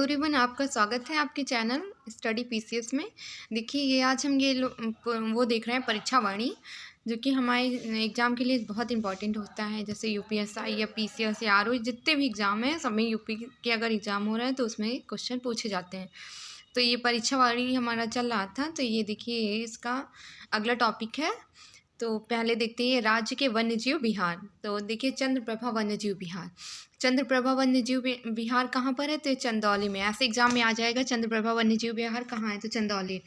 Everyone, आपका स्वागत है आपके चैनल स्टडी पीसीएस में। देखिए, ये आज हम वो देख रहे हैं परीक्षा वाणी, जो कि हमारे एग्ज़ाम के लिए बहुत इंपॉर्टेंट होता है। जैसे यूपीएसआई या पीसीएस या आरओ, जितने भी एग्ज़ाम हैं सब में यूपी के अगर एग्ज़ाम हो रहा है तो उसमें क्वेश्चन पूछे जाते हैं। तो ये परीक्षा वाणी हमारा चल रहा था। तो ये देखिए, इसका अगला टॉपिक है। तो पहले देखते हैं राज्य के वन्यजीव विहार। तो देखिए, चंद्रप्रभा वन्यजीव विहार। चंद्रप्रभा वन्यजीव विहार कहाँ पर है? तो चंदौली में। ऐसे एग्जाम में आ जाएगा, चंद्रप्रभा वन्यजीव विहार कहाँ है? तो चंदौली।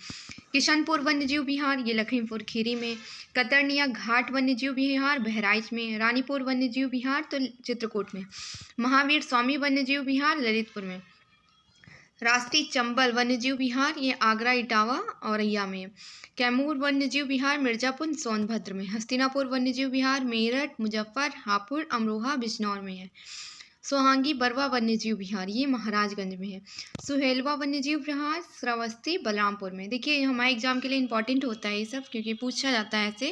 किशनपुर वन्यजीव विहार, ये लखीमपुर खीरी में। कतरनिया घाट वन्यजीव विहार बहराइच में। रानीपुर वन्यजीव विहार तो चित्रकूट में। महावीर स्वामी वन्यजीव विहार ललितपुर में। राष्ट्रीय चंबल वन्यजीव विहार, ये आगरा, इटावा, औरैया में। कैमूर वन्यजीव विहार मिर्जापुर, सोनभद्र में। हस्तिनापुर वन्यजीव विहार मेरठ, मुजफ्फर, हापुड़, अमरोहा, बिजनौर में है। सोहांगी बरवा वन्यजीव विहार, ये महाराजगंज में है। सुहेलवा वन्यजीव विहार श्रावस्ती, बलरामपुर में। देखिए, हमारे एग्जाम के लिए इंपॉर्टेंट होता है ये सब, क्योंकि पूछा जाता है ऐसे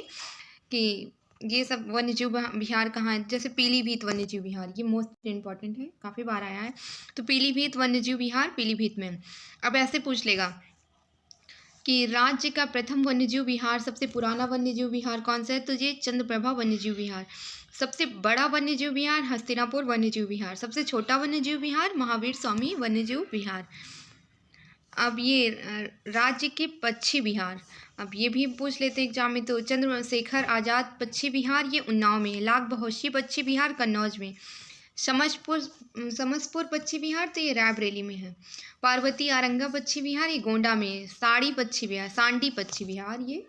कि ये सब वन्यजीव विहार कहाँ है। जैसे पीलीभीत वन्यजीव विहार, ये मोस्ट इंपॉर्टेंट है, काफ़ी बार आया है। तो पीलीभीत वन्यजीव विहार पीलीभीत में। अब ऐसे पूछ लेगा कि राज्य का प्रथम वन्यजीव विहार, सबसे पुराना वन्यजीव विहार कौन सा है? तो ये चंद्रप्रभा वन्यजीव विहार। सबसे बड़ा वन्यजीव विहार हस्तिनापुर वन्यजीव विहार। सबसे छोटा वन्यजीव विहार महावीर स्वामी वन्यजीव विहार। अब ये राज्य के पक्षी विहार, अब ये भी पूछ लेते हैं एग्जाम में। तो चंद्रशेखर आज़ाद पक्षी विहार, ये उन्नाव में। लाख बहोशी पक्षी विहार कन्नौज में। समसपुर पक्षी विहार, तो ये रायबरेली में है। पार्वती आरंगा पक्षी विहार, ये गोंडा में। साड़ी पक्षी विहार, सांडी पक्षी विहार, ये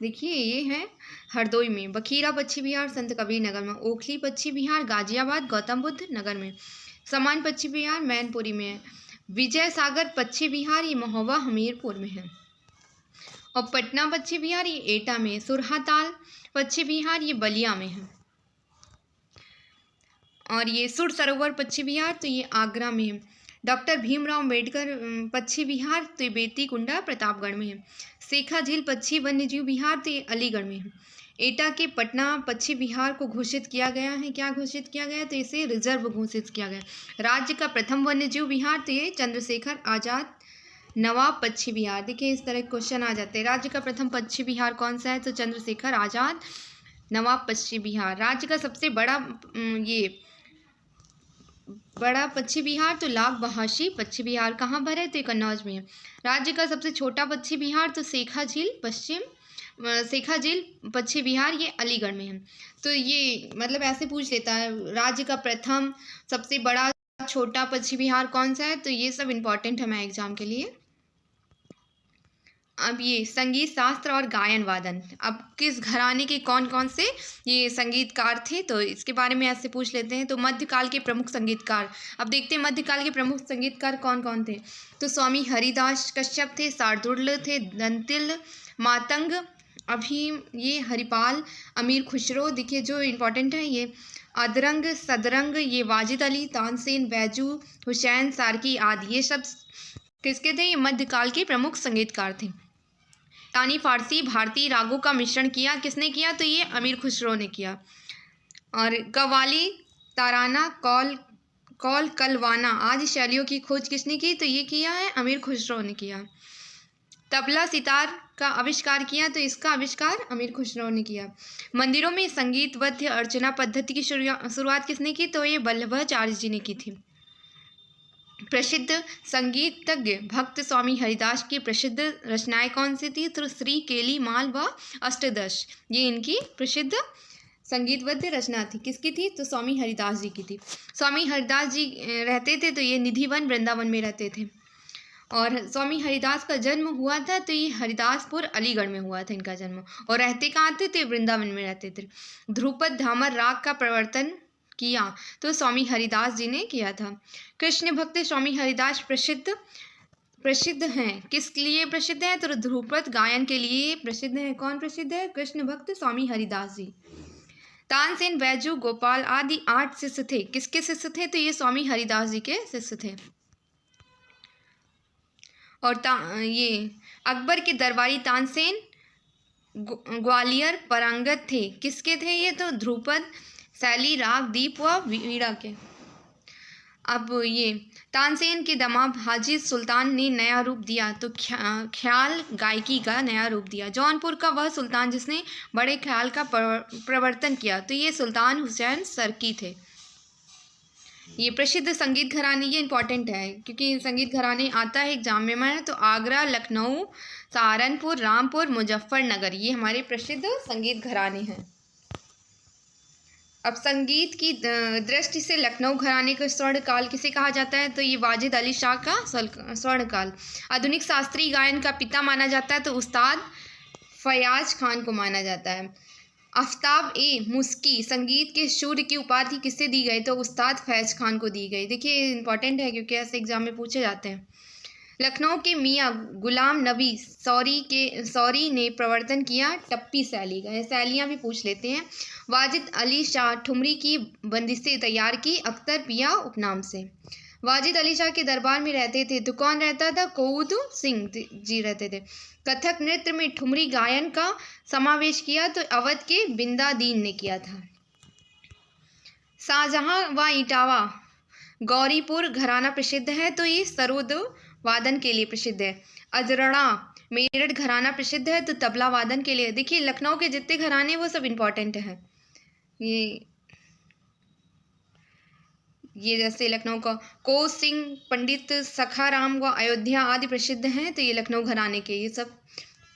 देखिए ये है हरदोई में। बखीरा पक्षी विहार संत कबीर नगर में। ओखली पक्षी विहार गाजियाबाद, गौतम बुद्ध नगर में। समान पक्षी विहार मैनपुरी में है। विजय सागर पक्षी विहार, ये महोबा हमीरपुर में है। और पटना पक्षी विहार, ये एटा में। सुरहाताल पक्षी विहार, ये बलिया में है। और ये सुर सरोवर पक्षी विहार, तो ये आगरा में है। डॉक्टर भीमराव अम्बेडकर पक्षी विहार, तो ये बेतीकुंडा प्रतापगढ़ में है। सेखा झील पक्षी वन्यजीव विहार, तो ये अलीगढ़ में है। एटा के पटना पक्षी विहार को घोषित किया गया है। क्या घोषित किया गया? तो इसे रिजर्व घोषित किया गया। राज्य का प्रथम वन्यजीव विहार, तो ये चंद्रशेखर आज़ाद नवाब पक्षी विहार। देखिए, इस तरह क्वेश्चन आ जाते हैं। राज्य का प्रथम पक्षी विहार कौन सा है? तो चंद्रशेखर आज़ाद नवाब पक्षी विहार। राज्य का सबसे बड़ा पक्षी विहार, तो लाख बहाशी पक्षी विहार कहाँ पर है? तो कन्नौज में है। राज्य का सबसे छोटा पक्षी विहार, तो सेखा झील पक्षी विहार, ये अलीगढ़ में है। तो ये मतलब ऐसे पूछ लेता है, राज्य का प्रथम, सबसे बड़ा, छोटा पक्षी विहार कौन सा है? तो ये सब इंपॉर्टेंट है हमारे एग्जाम के लिए। अब ये संगीत शास्त्र और गायन वादन, अब किस घराने के कौन कौन से ये संगीतकार थे, तो इसके बारे में ऐसे पूछ लेते हैं। तो मध्यकाल के प्रमुख संगीतकार, अब देखते हैं मध्यकाल के प्रमुख संगीतकार कौन कौन थे। तो स्वामी हरिदास कश्यप थे, शार्दुल थे, दंतिल, मातंग, अभी ये हरिपाल, अमीर खुसरो। देखिए, जो इम्पोर्टेंट है ये अदरंग, सदरंग, ये वाजिद अली, तानसेन, बैजू, हुसैन, सारकी आदि, ये सब किसके थे? ये मध्यकाल के प्रमुख संगीतकार थे। तानी फारसी भारतीय रागों का मिश्रण किया, किसने किया? तो ये अमीर खुसरो ने किया। और कव्वाली, ताराना, कौल, कलवाना आदि शैलियों की खोज किसने की? तो ये किया है अमीर खुसरो ने किया। तबला सितार का आविष्कार किया, तो इसका आविष्कार अमीर खुसरो ने किया। मंदिरों में संगीत वाद्य अर्चना पद्धति की शुरुआत किसने की? तो ये वल्लभाचार्य जी ने की थी। प्रसिद्ध संगीतज्ञ भक्त स्वामी हरिदास की प्रसिद्ध रचनाएं कौन सी थी? तो श्री केली माल व अष्टदश, ये इनकी प्रसिद्ध संगीतबद्ध रचना थी। किसकी थी? तो स्वामी हरिदास जी की थी। स्वामी हरिदास जी रहते थे, तो ये निधिवन वृंदावन में रहते थे। और स्वामी हरिदास का जन्म हुआ था, तो ये हरिदासपुर अलीगढ़ में हुआ था इनका जन्म। और रहते कहाँ थे? तो वृंदावन में रहते थे। ध्रुपद धामर राग का प्रवर्तन किया, तो स्वामी हरिदास जी ने किया था। कृष्ण भक्त स्वामी हरिदास प्रसिद्ध हैं, किस लिए प्रसिद्ध हैं? तो ध्रुपद गायन के लिए प्रसिद्ध हैं। कौन प्रसिद्ध है? कृष्ण भक्त स्वामी हरिदास जी। तानसेन, बैजू, गोपाल आदि 8 शिष्य थे। किसके शिष्य थे? तो ये स्वामी हरिदास जी के शिष्य थे। और ये अकबर के दरबारी तानसेन ग्वालियर पारंगत थे। किसके थे ये? तो ध्रुपद, शैली, राग, दीप व वीणा के। अब ये तानसेन के दमाद हाजी सुल्तान ने नया रूप दिया तो ख्याल गायकी का नया रूप दिया। जौनपुर का वह सुल्तान जिसने बड़े ख्याल का प्रवर्तन किया तो ये सुल्तान हुसैन सरकी थे। ये प्रसिद्ध संगीत घराने, ये इंपॉर्टेंट है क्योंकि संगीत घराने आता है एग्जाम में, तो आगरा, लखनऊ, सहारनपुर, रामपुर, मुजफ्फरनगर, ये हमारे प्रसिद्ध संगीत घराने हैं। अब संगीत की दृष्टि से लखनऊ घराने का स्वर्णकाल किसे कहा जाता है, तो ये वाजिद अली शाह का स्वर्णकाल। आधुनिक शास्त्रीय गायन का पिता माना जाता है तो उस्ताद फयाज खान को माना जाता है। आफ्ताब ए मुस्की संगीत के सूर्य की उपाधि किससे दी गई, तो उस्ताद फैज खान को दी गई। देखिए इंपॉर्टेंट है क्योंकि ऐसे एग्जाम में पूछे जाते हैं। लखनऊ के मियाँ गुलाम नबी सौरी ने प्रवर्तन किया टप्पी शैली का, शैलियाँ भी पूछ लेते हैं। वाजिद अली शाह ठुमरी की बंदिशें तैयार की अख्तर पिया उपनाम से। वाजिद अली शाह के दरबार में रहते थे तो कौन रहता था, कऊद सिंह जी रहते थे। कथक नृत्य में ठुमरी गायन का समावेश किया तो अवध के बिंदादीन ने किया था। शाहजहां व इटावा गौरीपुर घराना प्रसिद्ध है तो ये सरोद वादन के लिए प्रसिद्ध है। अजरणा मेरठ घराना प्रसिद्ध है तो तबला वादन के लिए। देखिए लखनऊ के जितने घराने वो सब इम्पोर्टेंट हैं। ये जैसे लखनऊ का कोस सिंह, पंडित सखाराम व अयोध्या आदि प्रसिद्ध हैं तो ये लखनऊ घराने के, ये सब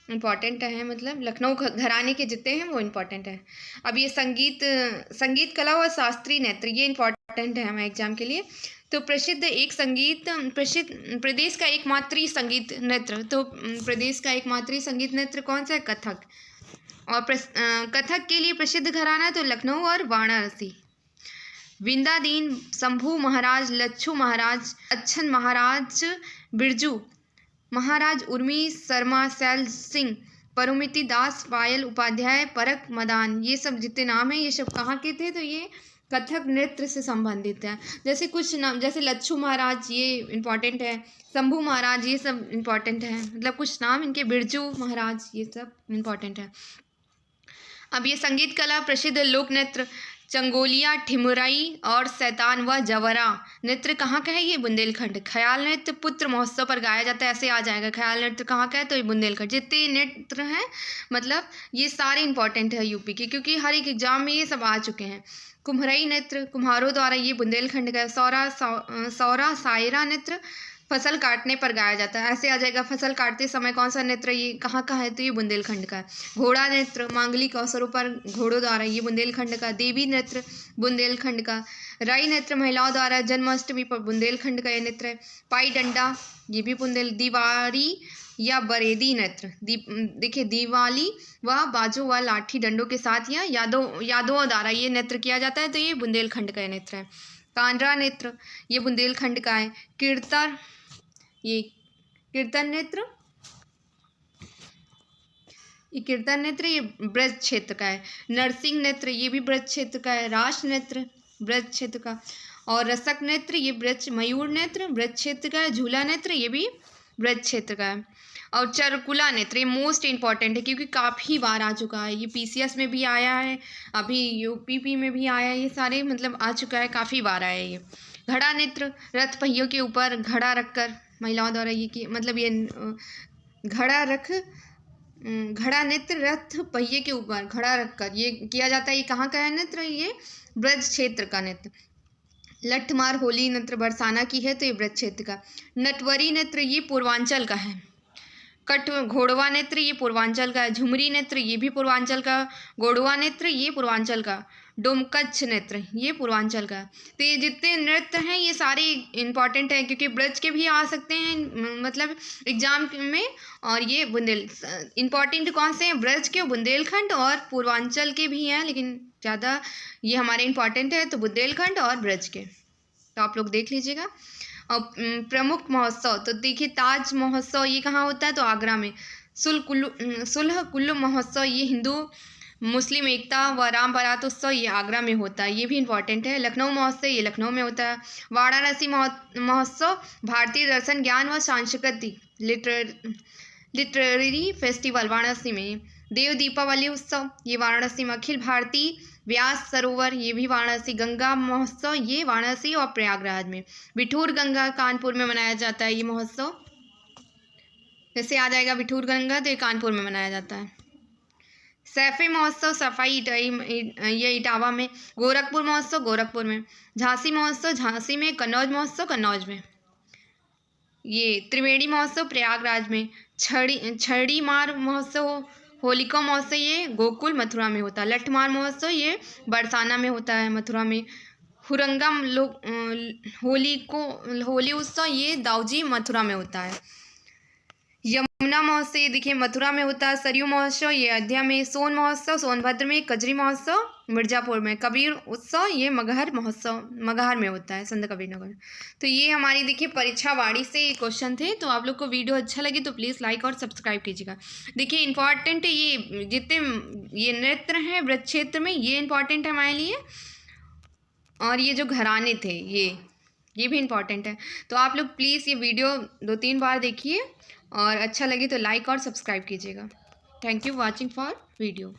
इम्पॉर्टेंट है। मतलब लखनऊ घराने के जितने हैं वो इम्पॉर्टेंट है। अब ये संगीत कला व शास्त्रीय नृत्य, ये इम्पॉर्टेंट है हमारे एग्जाम के लिए। तो प्रदेश का एकमात्र संगीत नृत्य, तो प्रदेश का एकमात्र संगीत नृत्य कौन सा है, कथक। और कथक के लिए प्रसिद्ध घराना तो लखनऊ और वाराणसी। विंदादीन, शंभू महाराज, लच्छू महाराज, अच्छन महाराज, बिरजू महाराज, उर्मी शर्मा, सैल सिंह, परुमिति दास, पायल उपाध्याय, परक मदान, ये सब जितने नाम हैं ये सब कहाँ के थे, तो ये कथक नृत्य से संबंधित है। जैसे कुछ नाम, जैसे लच्छू महाराज ये इम्पॉर्टेंट है, शंभू महाराज ये सब इम्पॉर्टेंट है, मतलब कुछ नाम इनके, बिरजू महाराज ये सब इम्पॉर्टेंट है। अब ये संगीत कला प्रसिद्ध लोक नृत्य चंगोलिया, ठिमुरई और सैतान व जवरा नृत्य कहाँ का है, ये बुंदेलखंड। ख्याल नृत्य पुत्र महोत्सव पर गाया जाता है, ऐसे आ जाएगा ख्याल नृत्य कहाँ का है, तो ये बुंदेलखंड। जितने नृत्य हैं मतलब ये सारे इंपॉर्टेंट है यूपी के, क्योंकि हर एक एग्जाम में ये सब आ चुके हैं। कुम्हरई नृत्य कुम्हारों द्वारा, ये बुंदेलखंड का। सौरा सायरा नृत्य फसल काटने पर गाया जाता है, ऐसे आ जाएगा फसल काटते समय कौन सा नृत्य, ये कहाँ का है, तो ये बुंदेलखंड का है। घोड़ा नृत्य मांगलिक अवसरों पर घोड़ों द्वारा, ये बुंदेलखंड का। देवी नृत्य बुंदेलखंड का। राई नृत्य महिलाओं द्वारा जन्माष्टमी पर, बुंदेलखंड का ये नृत्य है। पाई डंडा ये भी दीवारी या बरेदी नृत्य, देखिए दिवाली व बाजू व लाठी डंडों के साथ या यादवों द्वारा ये नृत्य किया जाता है, तो ये बुंदेलखंड का नृत्य है। कांडरा नृत्य ये बुंदेलखंड का है। कीर्तन नृत्य, ये कीर्तन नृत्य ये ब्रज क्षेत्र का है। नरसिंह नृत्य ये भी ब्रज क्षेत्र का है। रास नृत्य ब्रज क्षेत्र का। और रसक नृत्य ये ब्रज, मयूर नृत्य ब्रज क्षेत्र का है। झूला नृत्य ये भी ब्रज क्षेत्र का है। और चरकुला नृत्य ये मोस्ट इम्पॉर्टेंट है क्योंकि काफ़ी बार आ चुका है, ये PCS में भी आया है, अभी UPP में भी आया है, ये सारे मतलब आ चुका है, काफ़ी बार आया है ये। घड़ा नृत्य रथ पहियों के ऊपर घड़ा रखकर महिलाओं द्वारा ये मतलब ये घड़ा नृत्य रथ पहिए के ऊपर घड़ा रखकर ये किया जाता है। ये कहाँ का है नृत्य, ये ब्रज क्षेत्र का नृत्य। लठमार होली नृत्य बरसाना की है तो ये ब्रज क्षेत्र का। नटवरी नृत्य ये पूर्वांचल का है। कट घोड़वा नृत्य ये पूर्वांचल का है। झुमरी नृत्य ये भी पूर्वांचल का। गोड़वा नृत्य ये पूर्वांचल का। डोमकच्छ नृत्य ये पूर्वांचल का। तो ये जितने नृत्य हैं ये सारे इम्पॉर्टेंट हैं क्योंकि ब्रज के भी आ सकते हैं मतलब एग्जाम में, और ये इम्पॉर्टेंट कौन से हैं, ब्रज के, बुंदेलखंड और पूर्वांचल के भी हैं, लेकिन ज़्यादा ये हमारे इम्पॉर्टेंट है तो बुंदेलखंड और ब्रज के, तो आप लोग देख लीजिएगा। और प्रमुख महोत्सव तो देखिए ताज महोत्सव ये कहाँ होता है, तो आगरा में। सुलह कुल्लू महोत्सव ये हिंदू मुस्लिम एकता व राम बारात उत्सव ये आगरा में होता है, ये भी इम्पॉर्टेंट है। लखनऊ महोत्सव ये लखनऊ में होता है। वाराणसी महोत्सव भारतीय दर्शन ज्ञान व सांस्कृतिक लिटरेरी फेस्टिवल वाराणसी में। देव दीपावली उत्सव, ये वाराणसी में। अखिल भारतीय व्यास सरोवर, ये भी वाराणसी। गंगा महोत्सव, ये वाराणसी और प्रयागराज में। बिठूर गंगा कानपुर में मनाया जाता है ये महोत्सव। जैसे आ जाएगा बिठूर गंगा तो ये कानपुर में मनाया जाता है। सैफे महोत्सव सफाई ये इटावा में। गोरखपुर महोत्सव गोरखपुर में। झांसी महोत्सव झांसी में। कन्नौज महोत्सव कन्नौज में। ये त्रिवेणी महोत्सव प्रयागराज में। छड़ी मार महोत्सव होलिका महोत्सव ये गोकुल मथुरा में होता है। लठमार महोत्सव ये बरसाना में होता है मथुरा में। हुरंगम होली उत्सव ये दाऊजी मथुरा में होता है। यमुना महोत्सव ये देखिए मथुरा में होता है। सरयू महोत्सव ये अयोध्या में। सोन महोत्सव सोनभद्र में। कजरी महोत्सव मिर्जापुर में। कबीर उत्सव ये मगहर महोत्सव मगहर में होता है, संत कबीर नगर। तो ये हमारी देखिए परीक्षा वाणी से ये क्वेश्चन थे। तो आप लोग को वीडियो अच्छा लगे तो प्लीज़ लाइक और सब्सक्राइब कीजिएगा। देखिए इंपॉर्टेंट है ये जितने ये नृत्य हैं व्रत क्षेत्र में, ये इंपॉर्टेंट है हमारे लिए। और ये जो घराने थे ये भी इम्पॉर्टेंट है। तो आप लोग प्लीज़ ये वीडियो 2-3 बार देखिए और अच्छा लगे तो लाइक और सब्सक्राइब कीजिएगा। Thank you watching for video.